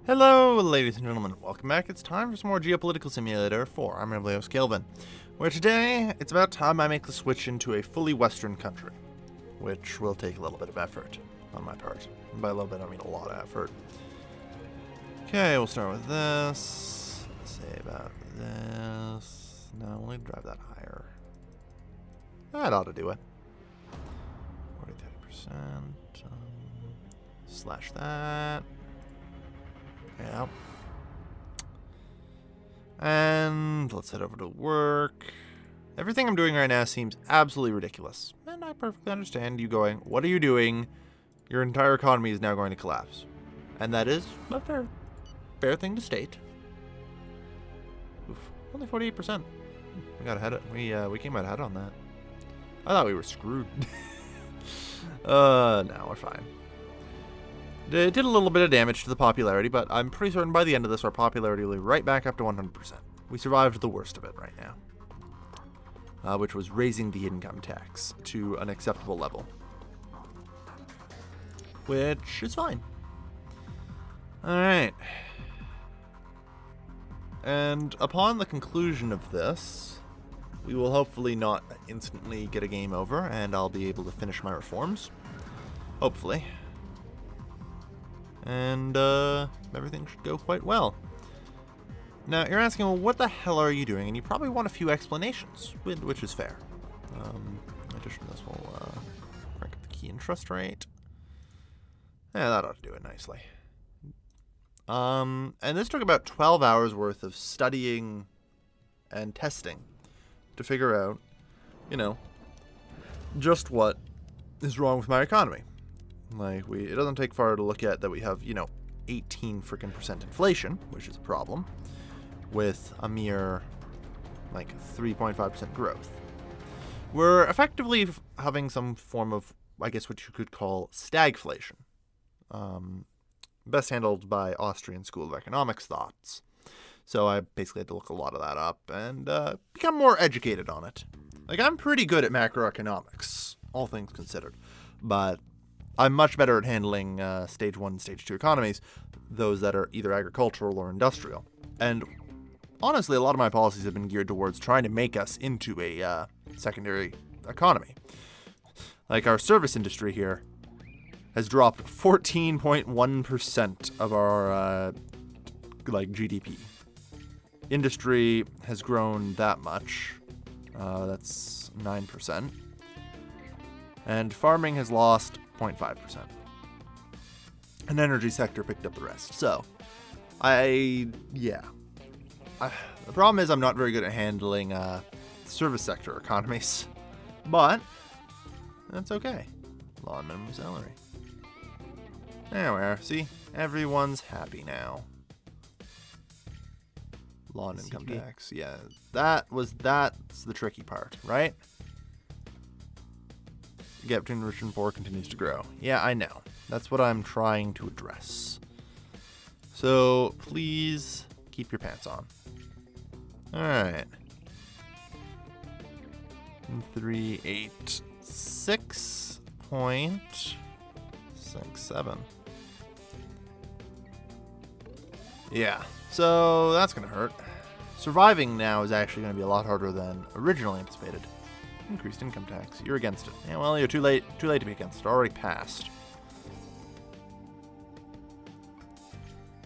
Hello, ladies and gentlemen. Welcome back. It's time for some more Geopolitical Simulator 4. I'm Rebelios Kelvin, where today it's about time I make the switch into a fully Western country, which will take a little bit of effort on my part. And by a little bit, I mean a lot of effort. Okay, we'll start with this. Say about this. No, we'll drive that higher. That ought to do it. 40-30%. Slash that. Yeah. And let's head over to work. Everything I'm doing right now seems absolutely ridiculous. And I perfectly understand you going, what are you doing? Your entire economy is now going to collapse. And that is a fair thing to state. Oof, only 48%. We got ahead. We came out ahead on that. I thought we were screwed. No, we're fine. It did a little bit of damage to the popularity, but I'm pretty certain by the end of this, our popularity will be right back up to 100%. We survived the worst of it right now, which was raising the income tax to an acceptable level, which is fine. All right. And upon the conclusion of this, we will hopefully not instantly get a game over, and I'll be able to finish my reforms. Hopefully. And everything should go quite well. Now, you're asking, well, what the hell are you doing? And you probably want a few explanations, which is fair. In addition to this, we'll crank up the key interest rate. Yeah, that ought to do it nicely. And this took about 12 hours worth of studying and testing to figure out, just what is wrong with my economy. It doesn't take far to look at that we have, 18% inflation, which is a problem, with a mere, 3.5% growth. We're effectively having some form of, I guess, what you could call stagflation. Best handled by Austrian School of Economics thoughts. So I basically had to look a lot of that up and become more educated on it. I'm pretty good at macroeconomics, all things considered, but I'm much better at handling stage 1 and stage 2 economies, those that are either agricultural or industrial. And honestly, a lot of my policies have been geared towards trying to make us into a secondary economy. Our service industry here has dropped 14.1% of our GDP. Industry has grown that much. That's 9%. And farming has lost 0.5%. And energy sector picked up the rest. So, the problem is I'm not very good at handling service sector economies. But, that's okay. Law and minimum salary. There we are. See? Everyone's happy now. Law and income tax. Yeah, that's the tricky part, right? The gap between rich and poor continues to grow. Yeah, I know. That's what I'm trying to address. So, please keep your pants on. Alright. 386.67. Yeah, so that's going to hurt. Surviving now is actually going to be a lot harder than originally anticipated. Increased income tax. You're against it. Yeah, well, you're too late to be against it. Already passed.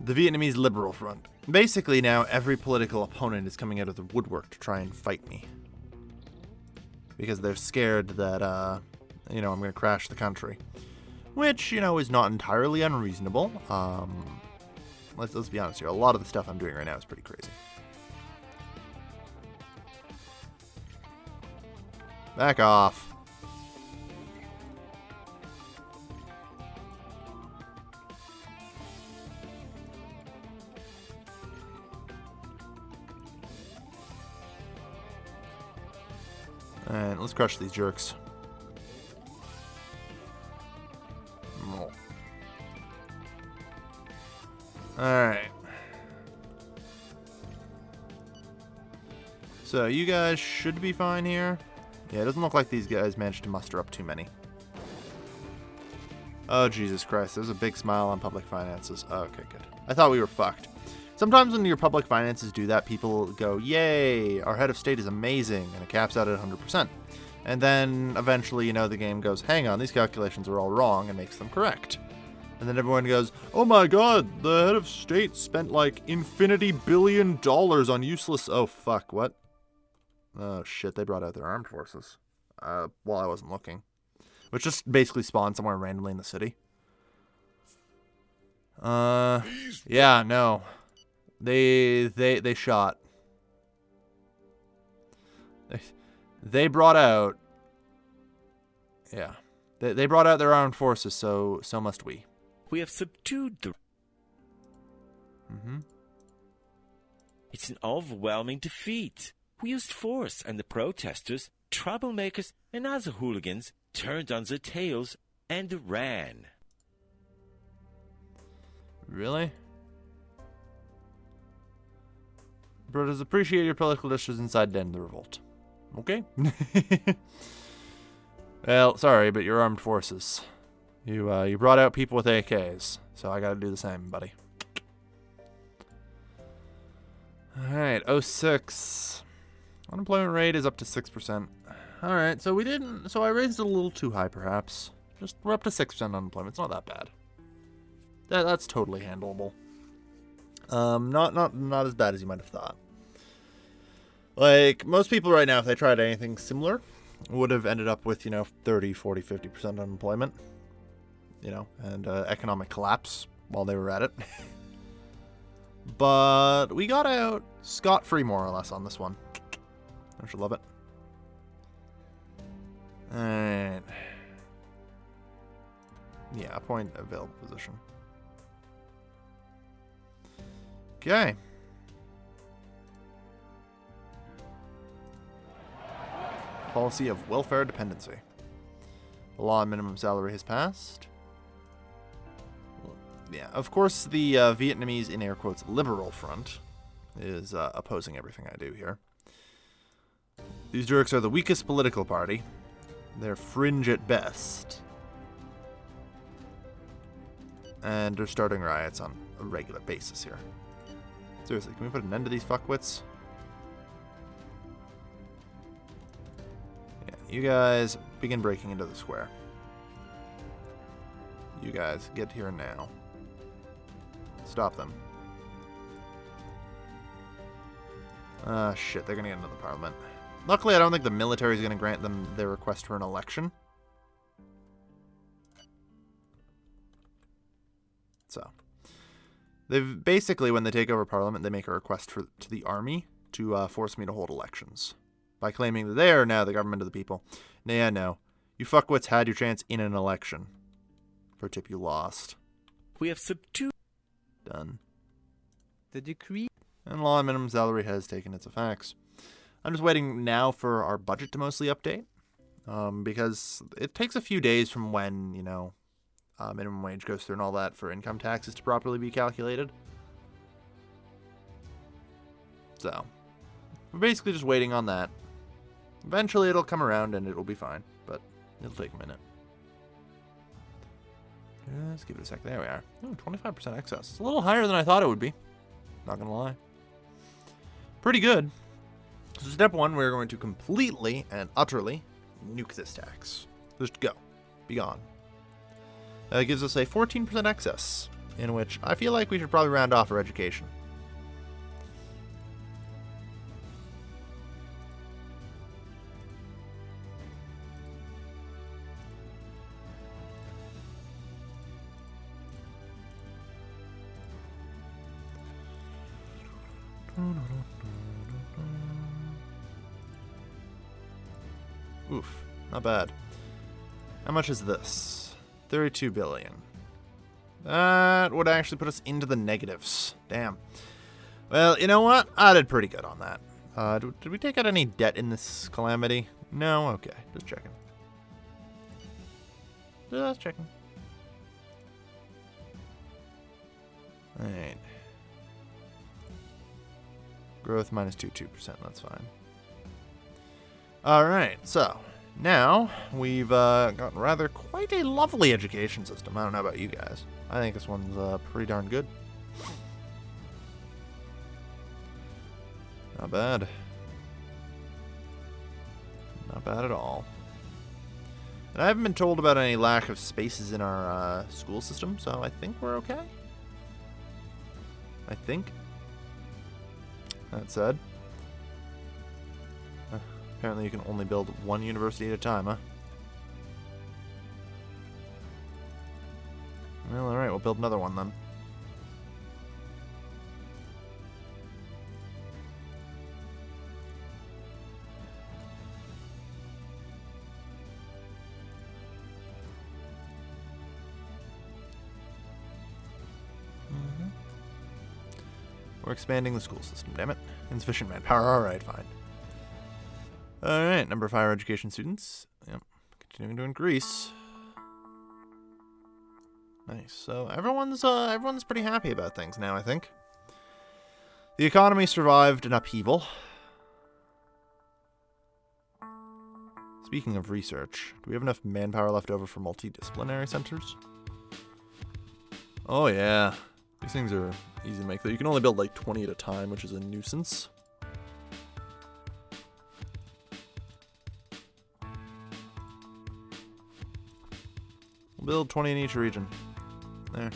The Vietnamese Liberal Front. Basically now every political opponent is coming out of the woodwork to try and fight me. Because they're scared that, I'm going to crash the country. Which, is not entirely unreasonable. Let's be honest here. A lot of the stuff I'm doing right now is pretty crazy. Back off. Alright, let's crush these jerks. Alright. So, you guys should be fine here. Yeah, it doesn't look like these guys managed to muster up too many. Oh, Jesus Christ. There's a big smile on public finances. Oh, okay, good. I thought we were fucked. Sometimes when your public finances do that, people go, yay, our head of state is amazing, and it caps out at 100%. And then eventually, the game goes, hang on, these calculations are all wrong, and makes them correct. And then everyone goes, oh my god, the head of state spent like infinity billion dollars on useless... Oh, fuck, what? Oh, shit, they brought out their armed forces. While I wasn't looking. Which just basically spawned somewhere randomly in the city. Yeah, no. They shot. They brought out... Yeah. They brought out their armed forces, so must we. We have subdued the... Mm-hmm. It's an overwhelming defeat. We used force, and the protesters, troublemakers, and other hooligans turned on their tails and ran. Really? Brothers, appreciate your political issues inside to end the revolt. Okay? Well, sorry, but you're armed forces. You brought out people with AKs, so I gotta do the same, buddy. Alright, 06. Unemployment rate is up to 6%. Alright, so I raised it a little too high, perhaps. We're up to 6% unemployment. It's not that bad. That's totally handleable. Not as bad as you might have thought. Like, most people right now, if they tried anything similar, would have ended up with, 30, 40, 50% unemployment. And economic collapse while they were at it. But we got out scot-free, more or less, on this one. I should love it. Alright. Yeah, appoint available position. Okay. Policy of welfare dependency. The law on minimum salary has passed. Yeah, of course, the Vietnamese, in air quotes, liberal front is opposing everything I do here. These jerks are the weakest political party. They're fringe at best. And they're starting riots on a regular basis here. Seriously, can we put an end to these fuckwits? Yeah, you guys begin breaking into the square. You guys, get here now. Stop them. Ah, shit, they're gonna get into the parliament. Luckily, I don't think the military is gonna grant them their request for an election. So, they've basically, when they take over parliament, they make a request to the army to force me to hold elections. By claiming that they are now the government of the people. Yeah, no. You fuckwits had your chance in an election. For a tip, you lost. We have subdued... Done. The decree and law on minimum salary has taken its effects. I'm just waiting now for our budget to mostly update, because it takes a few days from when, minimum wage goes through and all that for income taxes to properly be calculated. So, we're basically just waiting on that. Eventually it'll come around and it'll be fine, but it'll take a minute. Let's give it a sec. There we are. Ooh, 25% excess. It's a little higher than I thought it would be. Not gonna lie. Pretty good. So step one, we're going to completely and utterly nuke this tax. Just go. Be gone. That gives us a 14% excess, in which I feel like we should probably round off our education. Oof, not bad. How much is this? 32 billion. That would actually put us into the negatives. Damn. Well, you know what? I did pretty good on that. Did we take out any debt in this calamity? No? Okay, just checking. Just checking. Alright. Growth minus 2%, that's fine. Alright, so Now, we've got rather quite a lovely education system. I don't know about you guys. I think this one's pretty darn good. Not bad. Not bad at all. And I haven't been told about any lack of spaces in our school system, so I think we're okay. I think. That said, apparently you can only build one university at a time, huh? Well, alright, we'll build another one then. We're expanding the school system, damn it. Insufficient manpower, alright, fine. Alright, number of higher education students. Yep, continuing to increase. Nice. So everyone's pretty happy about things now, I think. The economy survived an upheaval. Speaking of research, do we have enough manpower left over for multidisciplinary centers? Oh yeah. These things are easy to make, though. You can only build like 20 at a time, which is a nuisance. We'll build 20 in each region. There.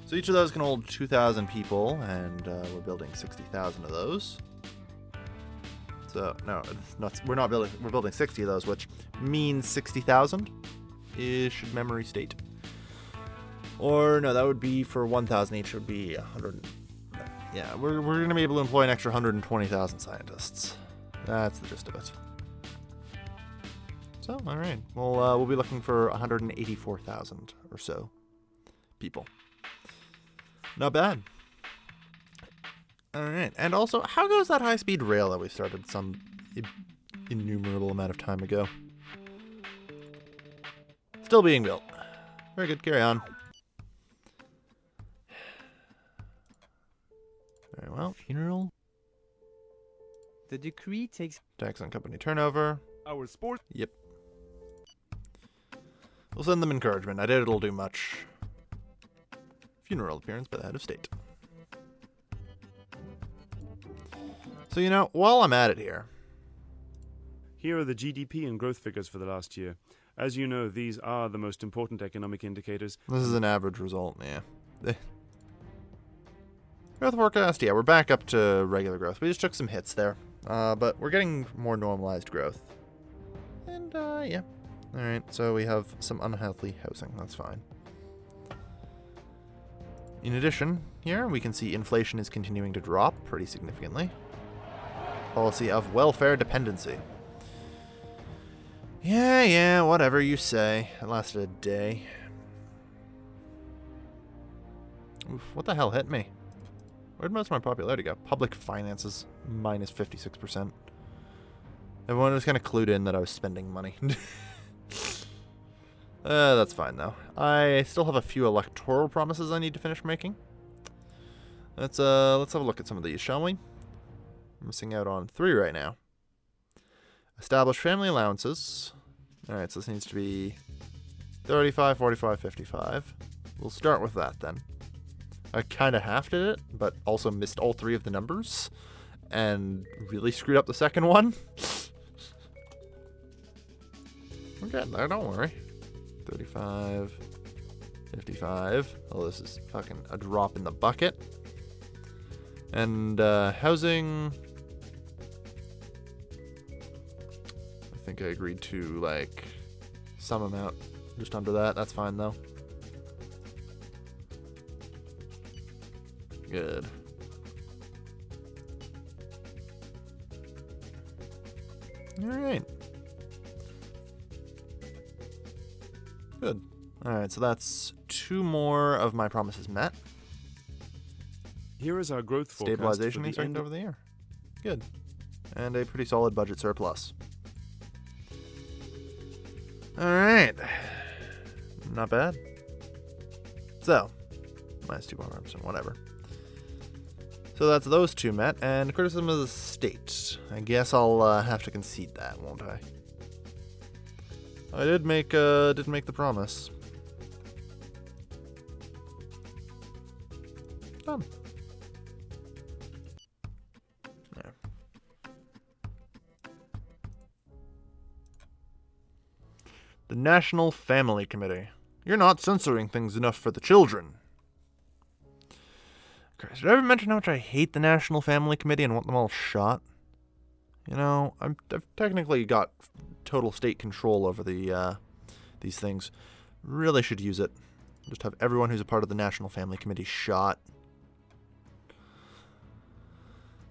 So each of those can hold 2,000 people, and we're building 60,000 of those. So, no, we're not building, we're building 60 of those, which means 60,000 should memory state. Or, no, that would be for 1,000 each, would be 100. Yeah, we're going to be able to employ an extra 120,000 scientists. That's the gist of it. So, alright. We'll be looking for 184,000 or so people. Not bad. Alright, and also, how goes that high-speed rail that we started some innumerable amount of time ago? Still being built. Very good, carry on. Very well. Funeral. The decree takes Tax on company turnover. our sport. Yep. We'll send them encouragement. I doubt it'll do much. Funeral appearance by the head of state. So, you know, while I'm at it here. Here are the GDP and growth figures for the last year. As you know, these are the most important economic indicators. This is an average result, yeah. Growth forecast, yeah, we're back up to regular growth. We just took some hits there. But we're getting more normalized growth. And, yeah. Alright, so we have some unhealthy housing. That's fine. In addition, here we can see inflation is continuing to drop pretty significantly. Policy of welfare dependency. Yeah, whatever you say. It lasted a day. Oof, what the hell hit me? Where'd most of my popularity go? Public finances, minus 56%. Everyone was kind of clued in that I was spending money. That's fine, though. I still have a few electoral promises I need to finish making. Let's have a look at some of these, shall we? I'm missing out on 3 right now. Establish family allowances. Alright, so this needs to be 35, 45, 55. We'll start with that, then. I kind of half did it, but also missed all 3 of the numbers. And really screwed up the second one. We're getting there, don't worry. 35, 55. Oh, this is fucking a drop in the bucket. And housing. I think I agreed to like some amount just under that. That's fine though. Good. All right. Good. Alright, so that's 2 more of my promises met. Here is our growth forecast Stabilization for the expected end over the year. Good. And a pretty solid budget surplus. Alright. Not bad. So, minus 2.5%, whatever. So that's those 2 met, and criticism of the state. I guess I'll have to concede that, won't I? I did make the promise. Done. There. The National Family Committee. You're not censoring things enough for the children. Christ, did I ever mention how much I hate the National Family Committee and want them all shot? You know, I've technically got total state control over these things. Really should use it. Just have everyone who's a part of the National Family Committee shot.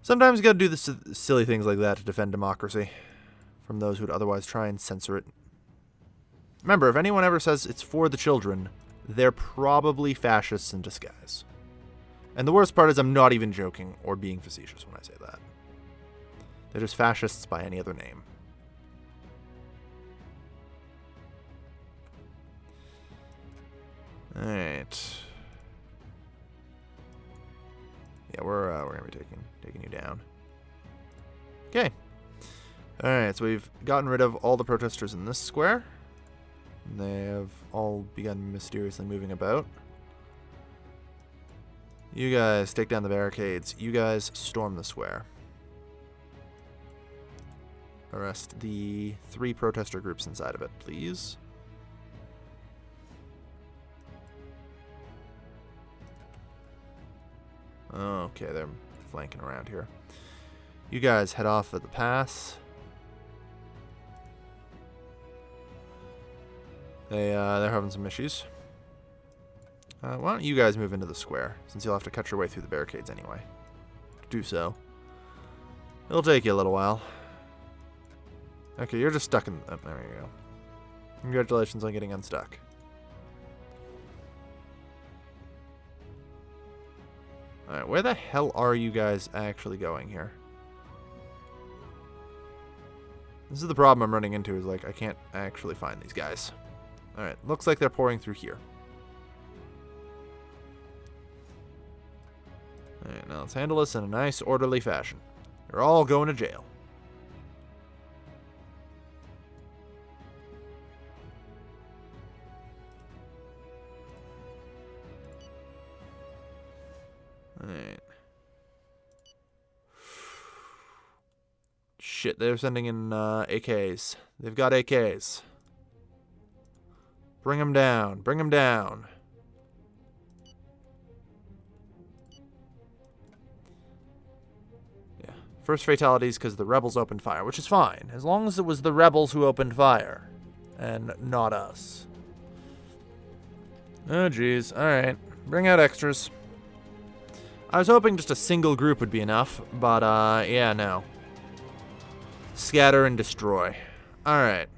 Sometimes you gotta do the silly things like that to defend democracy from those who'd otherwise try and censor it. Remember, if anyone ever says it's for the children, they're probably fascists in disguise. And the worst part is I'm not even joking or being facetious when I say that. They're just fascists by any other name. Alright. Yeah, we're gonna be taking you down. Okay. Alright, so we've gotten rid of all the protesters in this square. They have all begun mysteriously moving about. You guys take down the barricades. You guys storm the square. Arrest the 3 protester groups inside of it, please. Okay, they're flanking around here. You guys head off at the pass. They're having some issues. Why don't you guys move into the square, since you'll have to cut your way through the barricades anyway. Do so. It'll take you a little while. Okay, you're just stuck in... Oh, there you go. Congratulations on getting unstuck. Alright, where the hell are you guys actually going here? This is the problem I'm running into, is like, I can't actually find these guys. Alright, looks like they're pouring through here. Alright, now let's handle this in a nice, orderly fashion. You're all going to jail. Alright. Shit, they're sending in AKs. They've got AKs. Bring them down. Bring them down. Yeah. First fatalities because the rebels opened fire, which is fine. As long as it was the rebels who opened fire. And not us. Oh, jeez. Alright. Bring out extras. I was hoping just a single group would be enough, but, yeah, no. Scatter and destroy. Alright.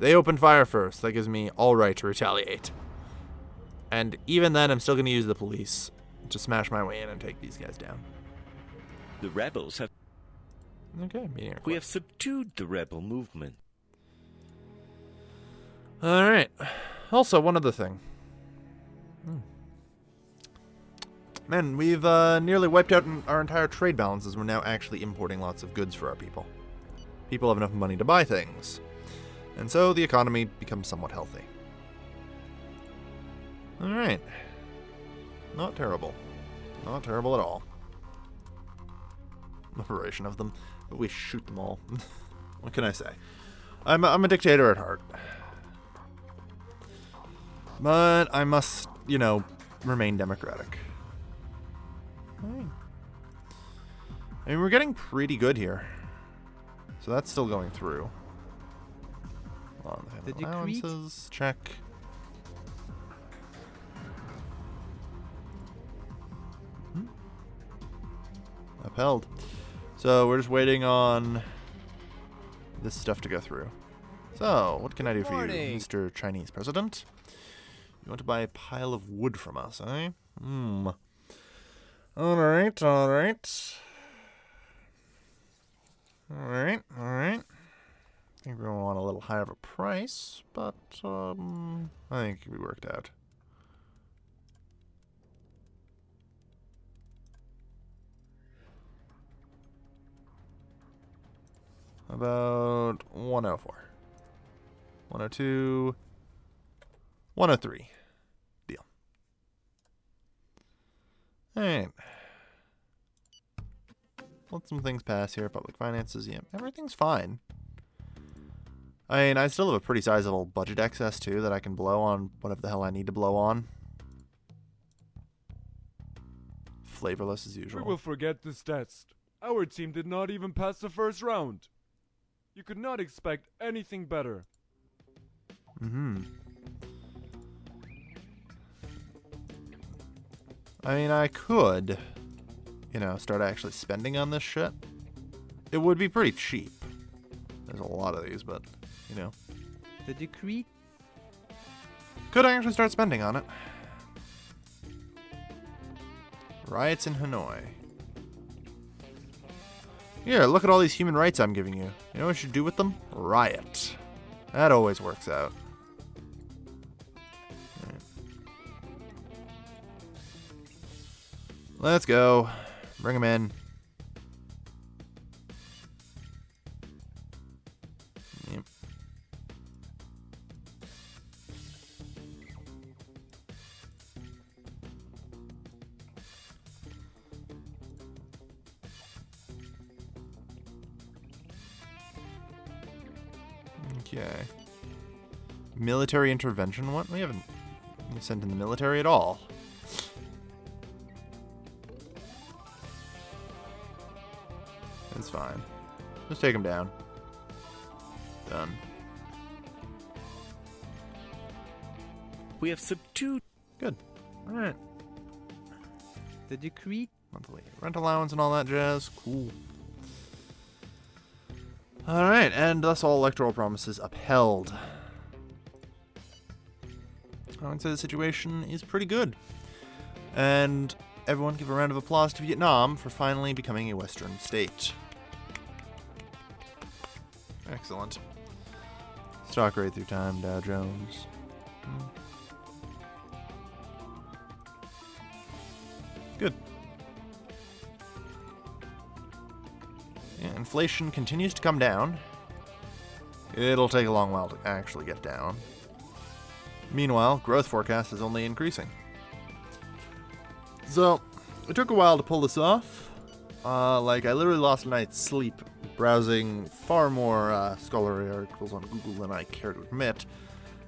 They opened fire first. That gives me all right to retaliate. And even then, I'm still going to use the police to smash my way in and take these guys down. The rebels have... Okay, We have subdued the rebel movement. Alright. Also, one other thing. Man, we've nearly wiped out our entire trade balances. We're now actually importing lots of goods for our people. People have enough money to buy things. And so the economy becomes somewhat healthy. Alright. Not terrible. Not terrible at all. Liberation of them. But we shoot them all. What can I say? I'm a dictator at heart. But I must, you know, remain democratic. Right. I mean, we're getting pretty good here. So that's still going through. The decree allowances, check. Upheld. So we're just waiting on this stuff to go through. So, what can I do for you, Mr. Chinese President? You want to buy a pile of wood from us, eh? Alright, alright. Alright, alright. I think we're going to want a little higher of a price, but, I think it can be worked out. About 104. 102. 103. Deal. Alright. Let some things pass here. Public finances, yeah. Everything's fine. I mean, I still have a pretty sizable budget excess, too, that I can blow on whatever the hell I need to blow on. Flavorless as We usual. will forget this test. Our team did not even pass the first round. You could not expect anything better. Mm-hmm. I mean, I could, you know, start actually spending on this shit. It would be pretty cheap. There's a lot of these, but, you know. The decree. Could I actually start spending on it? Riots in Hanoi. Here, look at all these human rights I'm giving you. You know what you should do with them? Riot. That always works out. Right. Let's go. Bring them in. Yep. Okay. Military intervention? What? We haven't sent in the military at all. It's fine. Just take him down. Done. We have subdued. Good. Alright. The decree. Monthly rent allowance and all that jazz. Cool. Alright, and thus all electoral promises upheld. I would say the situation is pretty good. And everyone give a round of applause to Vietnam for finally becoming a Western state. Excellent. Stock rate through time, Dow Jones. Good. Yeah, inflation continues to come down. It'll take a long while to actually get down. Meanwhile, growth forecast is only increasing. So, it took a while to pull this off. I literally lost a night's sleep browsing far more scholarly articles on Google than I care to admit,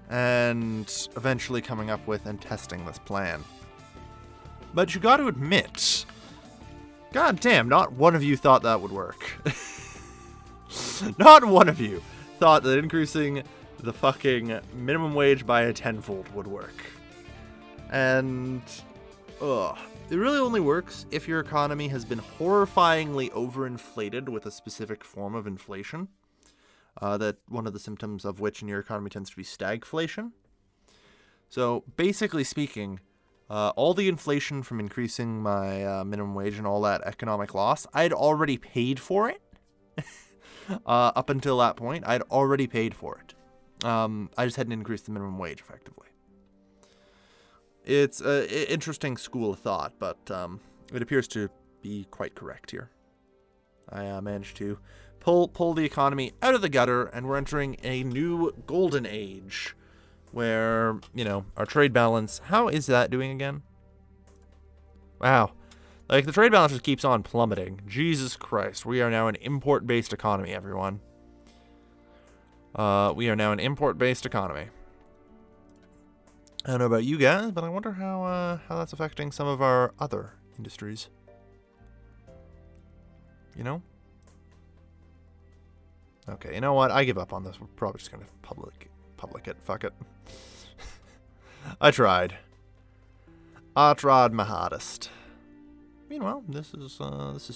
and eventually coming up with and testing this plan. But you gotta admit, god damn, not one of you thought that would work. Not one of you thought that increasing the fucking minimum wage by a tenfold would work. And, it really only works if your economy has been horrifyingly overinflated with a specific form of inflation. That one of the symptoms of which in your economy tends to be stagflation. So, basically speaking, all the inflation from increasing my minimum wage and all that economic loss, I'd already paid for it. Up until that point, I'd already paid for it. I just hadn't increased the minimum wage effectively. It's an interesting school of thought, but it appears to be quite correct here. I managed to pull the economy out of the gutter, and we're entering a new golden age where, you know, our trade balance, how is that doing again? Wow. Like, the trade balance just keeps on plummeting. Jesus Christ. We are now an import-based economy, everyone. We are now an import-based economy. I don't know about you guys, but I wonder how that's affecting some of our other industries. You know? Okay, you know what? I give up on this. We're probably just gonna public it. Fuck it. I tried my hardest. Meanwhile, this is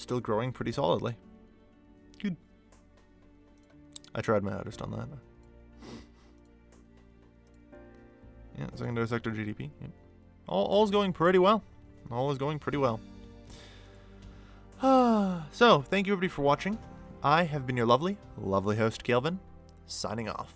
still growing pretty solidly. Good. I tried my hardest on that. Yeah, secondary sector GDP. Yeah. All's going pretty well. All is going pretty well. So, thank you everybody for watching. I have been your lovely host, Kelvin, signing off.